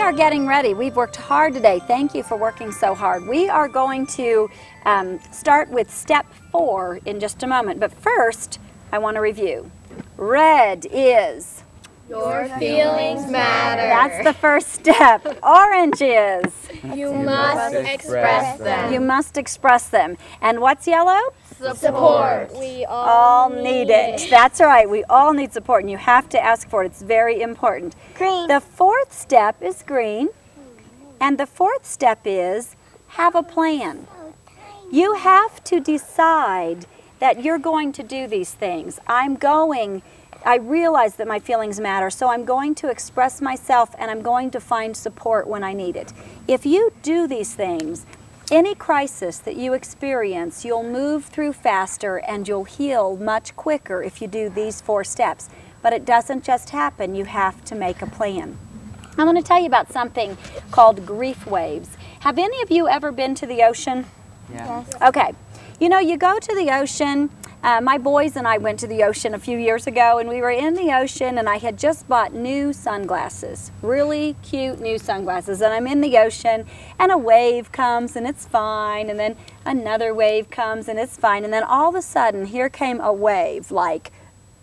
are getting ready. We've worked hard today. Thank you for working so hard. We are going to start with step 4 in just a moment. But first, I want to review. Red is... Your feelings matter. That's the first step. Orange is... You must express them. You must express them. And what's yellow? Support. We all need it. That's right. We all need support, and you have to ask for it. It's very important. Green. The 4th step is green, and the 4th step is have a plan. You have to decide that you're going to do these things. I realize that my feelings matter, so I'm going to express myself, and I'm going to find support when I need it. If you do these things, any crisis that you experience, you'll move through faster and you'll heal much quicker if you do these 4 steps. But it doesn't just happen. You have to make a plan. I want to tell you about something called grief waves. Have any of you ever been to the ocean? Yeah. Yes. Okay. You know, you go to the ocean. My boys and I went to the ocean a few years ago, and we were in the ocean, and I had just bought new sunglasses, really cute new sunglasses, and I'm in the ocean, and a wave comes, and it's fine, and then another wave comes, and it's fine, and then all of a sudden, here came a wave, like,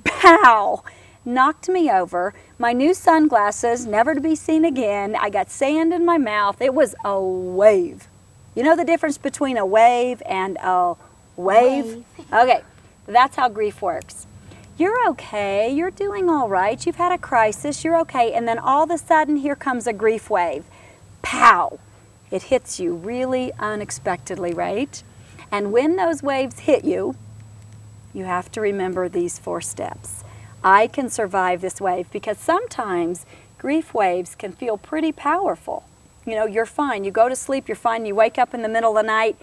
pow, knocked me over, my new sunglasses, never to be seen again, I got sand in my mouth, it was a wave. You know the difference between a wave and a wave? Okay. That's how grief works. You're okay, you're doing all right, you've had a crisis, you're okay, and then all of a sudden here comes a grief wave. Pow! It hits you really unexpectedly, right? And when those waves hit you, you have to remember these 4 steps. I can survive this wave, because sometimes grief waves can feel pretty powerful. You know, you're fine, you go to sleep, you're fine, you wake up in the middle of the night,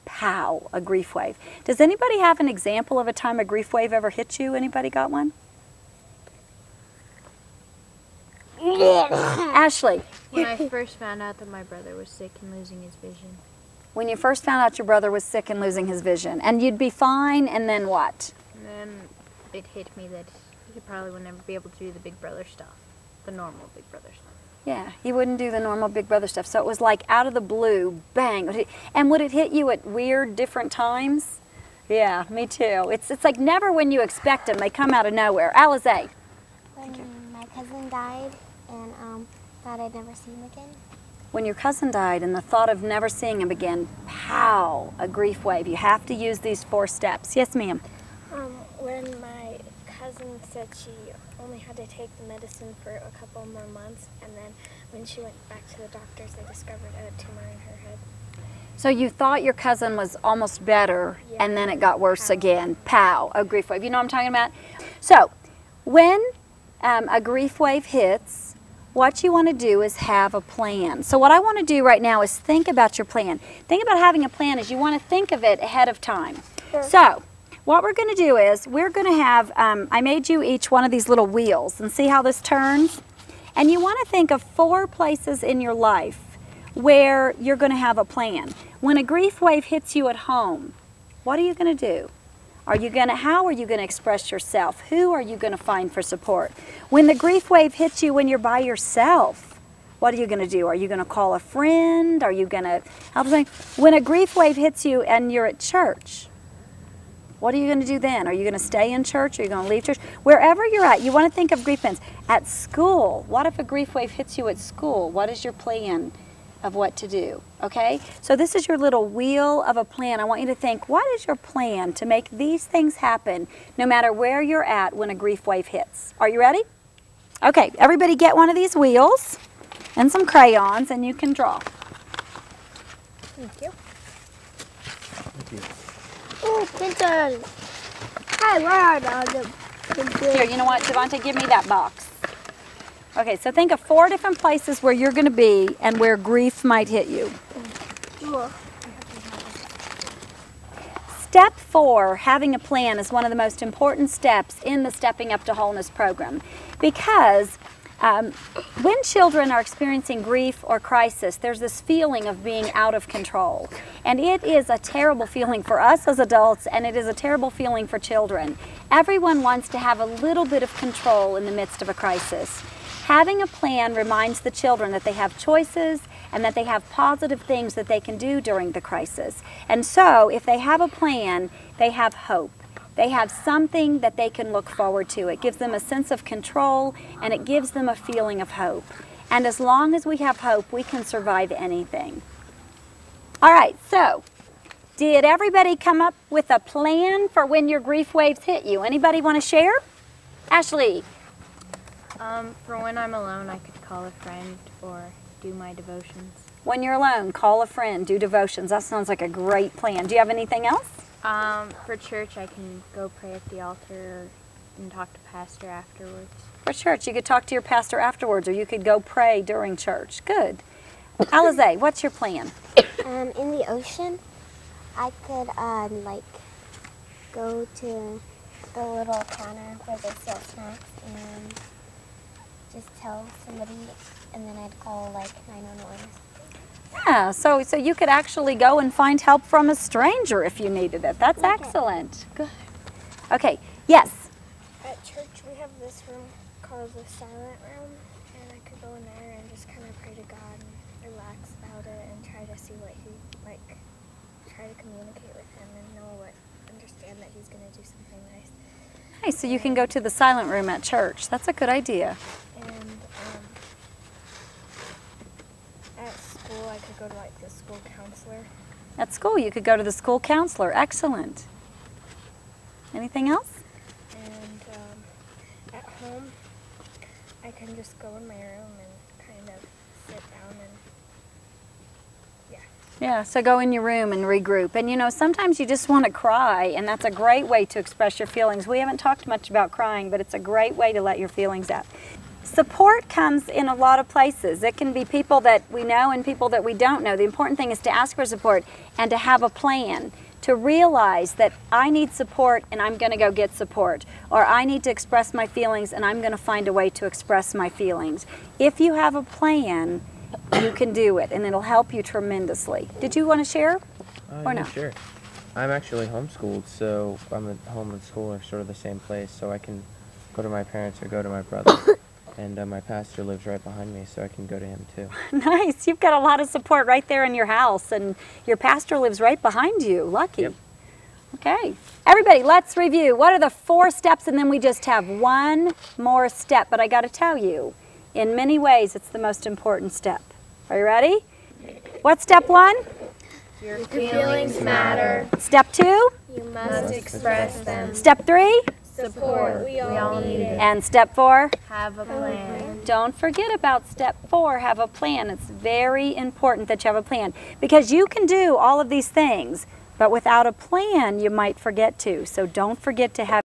pow, a grief wave. Does anybody have an example of a time a grief wave ever hit you? Anybody got one? Ashley. When I first found out that my brother was sick and losing his vision. When you first found out your brother was sick and losing his vision. And you'd be fine, and then what? And then it hit me that he probably would never be able to do the Big Brother stuff. The normal Big Brother stuff. Yeah, he wouldn't do the normal Big Brother stuff. So it was like out of the blue, bang. And would it hit you at weird, different times? Yeah, me too. It's like never when you expect them. They come out of nowhere. Alize. When my cousin died and thought I'd never see him again. When your cousin died and the thought of never seeing him again, pow, a grief wave. You have to use these 4 steps. Yes, ma'am. When my cousin said she only had to take the medicine for a couple more months, and then when she went back to the doctors, they discovered a tumor in her head. So you thought your cousin was almost better, Yeah. and then it got worse again. Pow, a grief wave. You know what I'm talking about? So when a grief wave hits, what you want to do is have a plan. So what I want to do right now is think about your plan. Think about having a plan is you want to think of it ahead of time. Sure. So what we're going to do is we're going to have, I made you each one of these little wheels, and see how this turns? And you want to think of 4 places in your life where you're going to have a plan. When a grief wave hits you at home, what are you going to do? How are you going to express yourself? Who are you going to find for support? When the grief wave hits you when you're by yourself, what are you going to do? Are you going to call a friend? Are you going to help somebody? When a grief wave hits you and you're at church, what are you going to do then? Are you going to stay in church? Are you going to leave church? Wherever you're at, you want to think of grief plans. At school, what if a grief wave hits you at school? What is your plan of what to do? Okay? So this is your little wheel of a plan. I want you to think, what is your plan to make these things happen no matter where you're at when a grief wave hits? Are you ready? Okay, everybody get one of these wheels and some crayons, and you can draw. Thank you. Thank you. Oh, pencil. Hi, where are the pencils? Here, you know what, Devontae, give me that box. Okay, so think of 4 different places where you're going to be and where grief might hit you. Step 4, having a plan, is one of the most important steps in the Stepping Up to Wholeness program, because When children are experiencing grief or crisis, there's this feeling of being out of control. And it is a terrible feeling for us as adults, and it is a terrible feeling for children. Everyone wants to have a little bit of control in the midst of a crisis. Having a plan reminds the children that they have choices and that they have positive things that they can do during the crisis. And so, if they have a plan, they have hope. They have something that they can look forward to. It gives them a sense of control, and it gives them a feeling of hope. And as long as we have hope, we can survive anything. All right, so did everybody come up with a plan for when your grief waves hit you? Anybody want to share? Ashley? For when I'm alone, I could call a friend or do my devotions. When you're alone, call a friend, do devotions. That sounds like a great plan. Do you have anything else? For church, I can go pray at the altar and talk to pastor afterwards. For church, you could talk to your pastor afterwards, or you could go pray during church. Good. Alize, what's your plan? In the ocean, I could like go to the little counter where they sell snacks and just tell somebody, and then I'd call like 911. Yeah, so you could actually go and find help from a stranger if you needed it. That's excellent. Good. Okay, yes. At church, we have this room called the silent room, and I could go in there and just kind of pray to God and relax about it and try to see what he, like, try to communicate with him and understand that he's going to do something nice. Nice, so you can go to the silent room at church. That's a good idea. And at school, I could go to, like, the school counselor. At school, you could go to the school counselor. Excellent. Anything else? And at home, I can just go in my room and kind of sit down and, Yeah, so go in your room and regroup. And you know, sometimes you just want to cry, and that's a great way to express your feelings. We haven't talked much about crying, but it's a great way to let your feelings out. Support comes in a lot of places. It can be people that we know and people that we don't know. The important thing is to ask for support and to have a plan, to realize that I need support and I'm going to go get support, or I need to express my feelings and I'm going to find a way to express my feelings. If you have a plan, you can do it, and it'll help you tremendously. Did you want to share or no? Sure. I'm actually homeschooled, so I'm at home and school are sort of the same place, so I can go to my parents or go to my brother. And my pastor lives right behind me, so I can go to him too. Nice. You've got a lot of support right there in your house, and your pastor lives right behind you. Lucky. Yep. Okay. Everybody, let's review. What are the 4 steps, and then we just have one more step. But I got to tell you, in many ways, it's the most important step. Are you ready? What's step 1? Your feelings matter. Step 2? you Must express them. Step 3? Support. We all need it. And step 4? Have a plan. Don't forget about step 4, have a plan. It's very important that you have a plan, because you can do all of these things, but without a plan, you might forget to. So don't forget to have